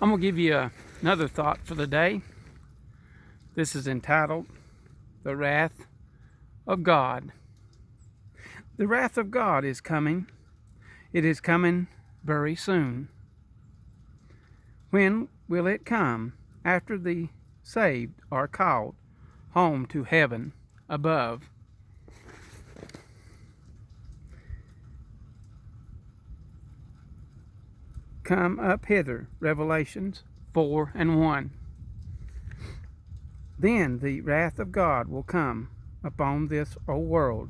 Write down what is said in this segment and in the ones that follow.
I'm going to give you another thought for the day. This is entitled, The Wrath of God. The wrath of God is coming. It is coming very soon. When will it come? After the saved are called home to heaven above. Come up hither, Revelations 4:1. Then the wrath of God will come upon this old world.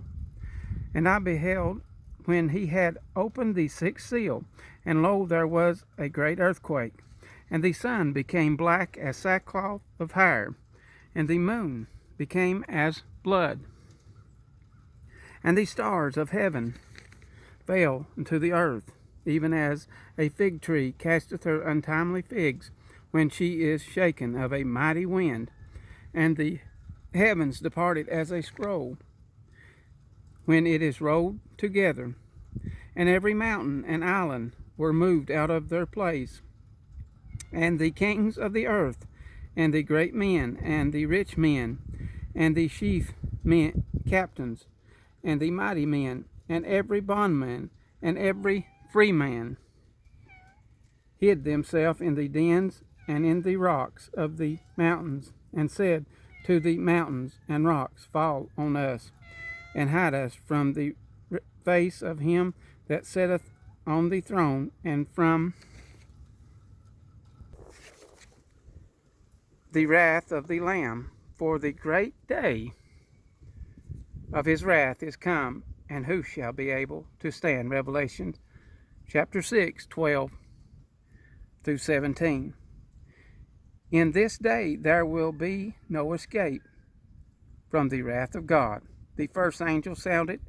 And I beheld when he had opened the sixth seal, and lo, there was a great earthquake, and the sun became black as sackcloth of hair, and the moon became as blood, and the stars of heaven fell into the earth, even as a fig tree casteth her untimely figs when she is shaken of a mighty wind. And the heavens departed as a scroll when it is rolled together, and every mountain and island were moved out of their place. And the kings of the earth, and the great men, and the rich men, and the chief men, captains, and the mighty men, and every bondman, and every free man, hid themselves in the dens and in the rocks of the mountains, and said to the mountains and rocks, Fall on us, and hide us from the face of him that sitteth on the throne, and from the wrath of the Lamb. For the great day of his wrath is come, and who shall be able to stand? Revelation chapter 6:12-17. In this day there will be no escape from the wrath of God. The first angel sounded,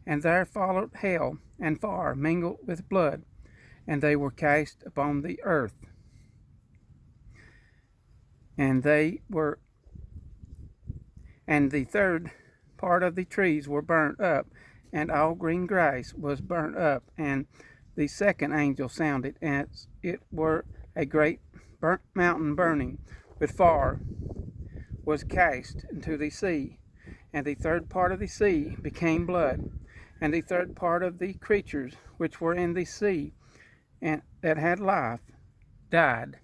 and there followed hell and fire mingled with blood, and they were cast upon the earth. And the third part of the trees were burnt up, and all green grass was burnt up. And the second angel sounded, as it were a great burnt mountain burning with fire was cast into the sea. And the third part of the sea became blood, and the third part of the creatures which were in the sea and that had life died.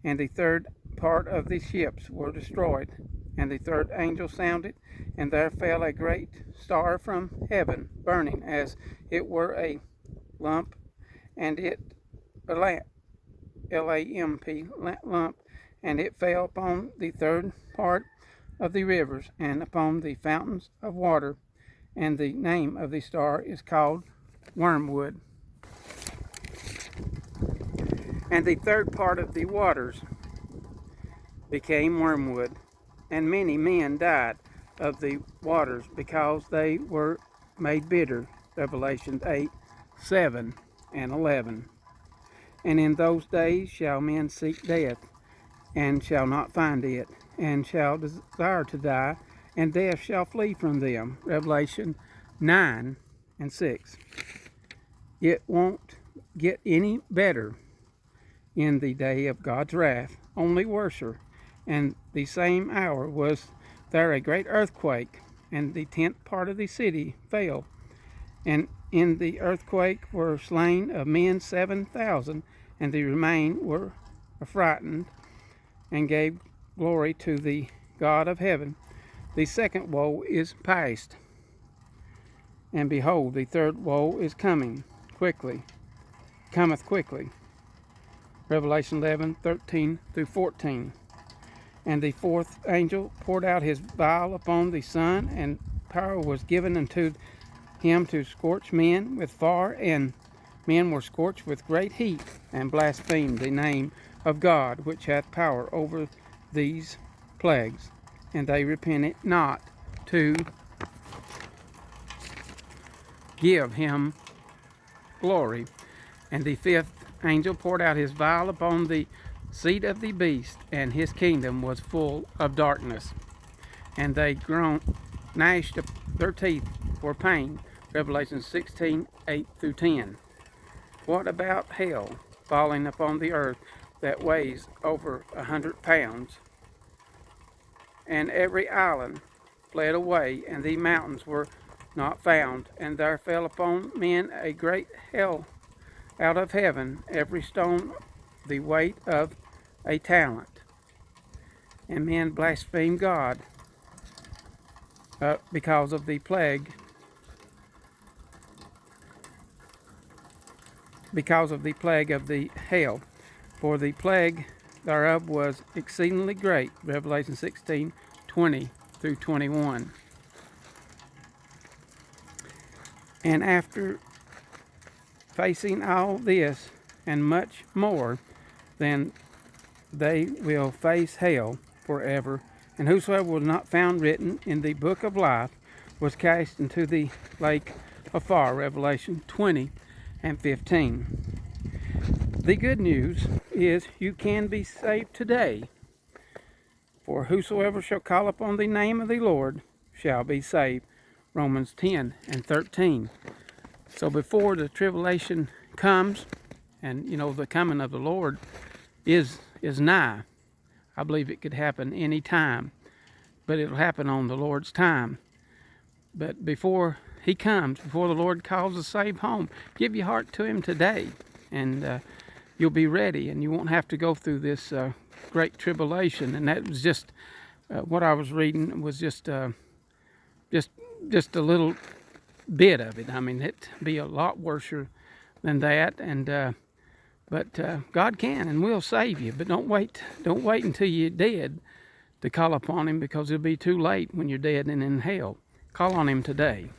And the third part of the ships were destroyed. And the third angel sounded, and there fell a great star from heaven, burning as it were a lump, and it L-A-M-P, lump, and it fell upon the third part of the rivers, and upon the fountains of water. And the name of the star is called Wormwood. And the third part of the waters became wormwood, and many men died of the waters, because they were made bitter. Revelation 8:7-11. And in those days shall men seek death, and shall not find it, and shall desire to die, and death shall flee from them. Revelation 9:6. It won't get any better in the day of God's wrath, only worser. And the same hour was there a great earthquake, and the 10th part of the city fell. And in the earthquake were slain of men 7,000, and the remain were affrighted, and gave glory to the God of heaven. The second woe is past, and behold, the third woe is cometh quickly. Revelation 11:13-14. And the fourth angel poured out his vial upon the sun, and power was given unto him to scorch men with fire, and men were scorched with great heat, and blasphemed the name of God, which hath power over these plagues. And they repented not to give him glory. And the fifth angel poured out his vial upon the seat of the beast, and his kingdom was full of darkness. And they gnashed their teeth for pain. Revelation 16:8-10. What about hell? falling upon the earth that weighs over 100 pounds. And every island fled away, and the mountains were not found. And there fell upon men a great hail out of heaven, every stone the weight of a talent. And men blasphemed God because of the plague, of the hail. For the plague thereof was exceedingly great. Revelation 16:20 through 21. And after facing all this and much more, then they will face hell forever. And whosoever was not found written in the book of life was cast into the lake of fire. Revelation 20 and 15. The good news is you can be saved today. For whosoever shall call upon the name of the Lord shall be saved. Romans 10 and 13. So before the tribulation comes, and the coming of the Lord is nigh. I believe it could happen any time, but it'll happen on the Lord's time. But before he comes, before the Lord calls us safe home, give your heart to him today, and you'll be ready, and you won't have to go through this great tribulation. And that was just what I was reading was just a little bit of it. I mean, it'd be a lot worse than that, and but God can and will save you. But don't wait until you're dead to call upon him, because it'll be too late when you're dead and in hell. Call on him today.